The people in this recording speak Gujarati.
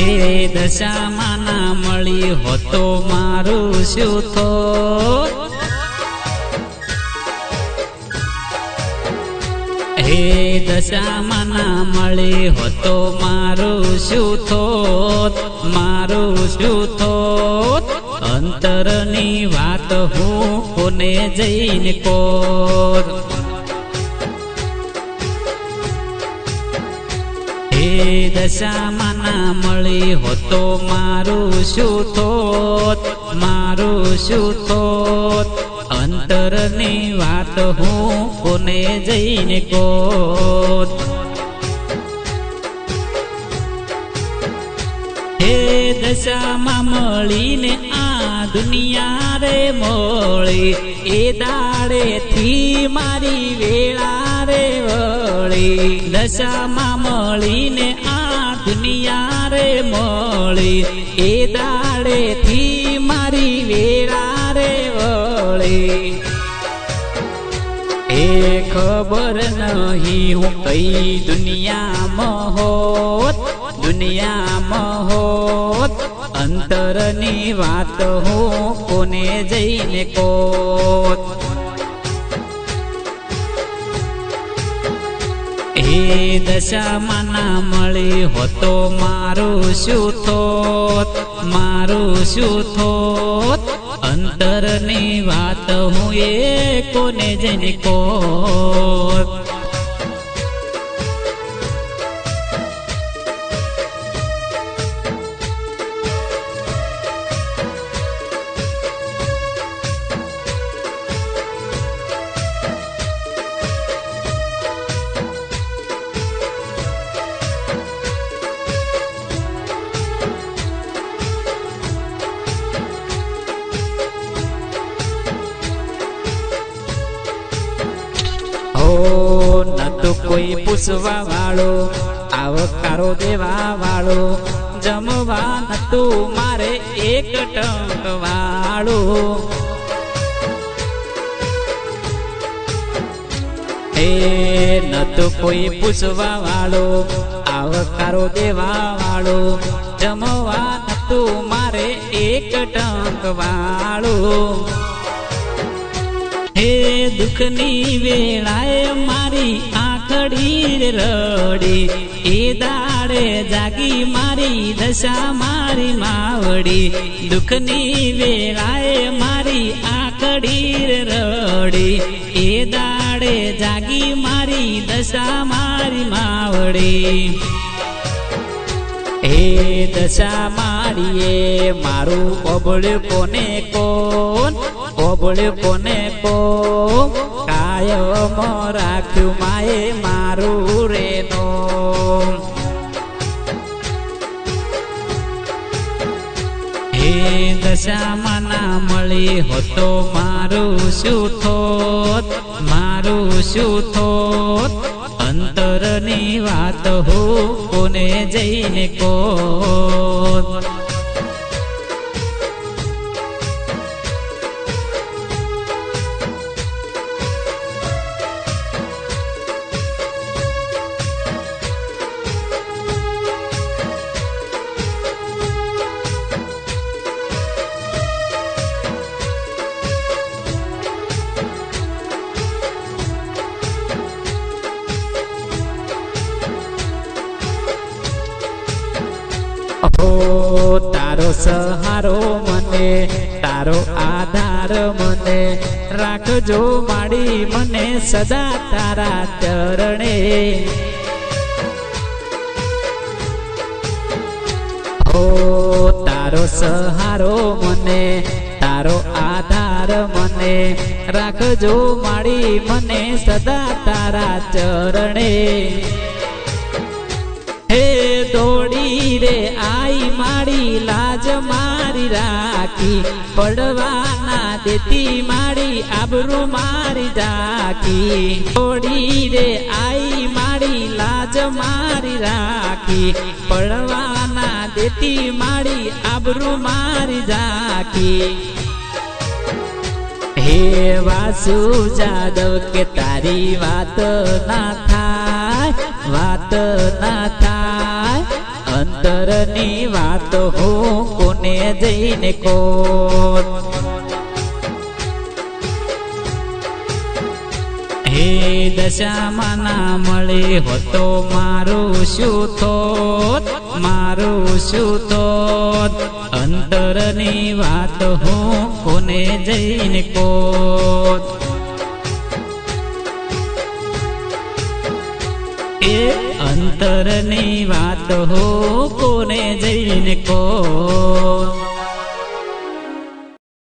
દશામાં ના મળી હોતો મારું શું થોત, હે દશામાં ના મળી હોતો મારું શું થોત, મારું શું થોત. અંતરની વાત હું કોને જઈને કોત, હે દશામાં ના મળી હોતો મારું શું થોત, મારું શું થોત. અંતરની વાત હું કોને જઈને કોત, હે દશામાં મળીને આ દુનિયા રે મોળી, એ દાડેથી મારી વેળા રે વળી. દશામાં મળીને આ દુનિયા રે મોળી, એ દાડેથી મારી વેળા રે વળી. એ ખબર નહીં હું કઈ દુનિયામાં હોત, દુનિયામાં હોત. અંતરની વાત હું કોને જઈને કોત, હે દશામાં ના મળી હોતો મારું શું થોત, મારું શું થોત. અંતરની વાત હું એ કોને જઈને કોત. નતું કોઈ પૂછવા વાળો, આવકારો દેવા વાળો, જમવા નતું મારે એક ટંક વાળો. એ નતું કોઈ પૂછવા વાળો, આવકારો દેવા વાળો, જમવા નતું મારે એક ટંક વાળો. હે દુઃખની વેળાએ મારી આંખડી રડી, એ દાડે જાગી મારી દશા મારી માવડી. દુઃખની વેળાએ મારી આંખડી રડી, એ દાડે જાગી મારી દશા મારી માવડી. હે દશા મારીએ મારું ઓબળ્યું કોને કોન, ઓબળ્યું કોને કો. કાયમ રાખ્યું માએ મારું રેનો, હે દશામાં ના મળી હોતો મારું શું થોત, મારું શું થોત. અંતરની વાત હું કોને જઈને કોત. તારો સહારો મને, તારો આધાર મને, રાખજો માડી મને સદા તારા ચરણે. હો તારો સહારો મને, તારો આધાર મને, રાખજો માડી મને સદા તારા ચરણે. હે દોડી રે આઈ માડી લાજ મારી રાખી, પડવા ના દેતી માડી આબરૂ મારી ઢાકી. દોડી રે આઈ માડી લાજ મારી રાખી, પડવા ના દેતી માડી આબરૂ મારી ઢાકી. હે વાસુ જાદવ કે તારી વાત ના થાય, વાત ના થાય. અંતરની વાત હું કોને જઈને કોત હે દશામાં ના મળે હોતો મારું શું થોત મારું શું થોત અંતરની વાત હું કોને જઈને કોત એ અંતરની વાત હો કોને જઈને કોત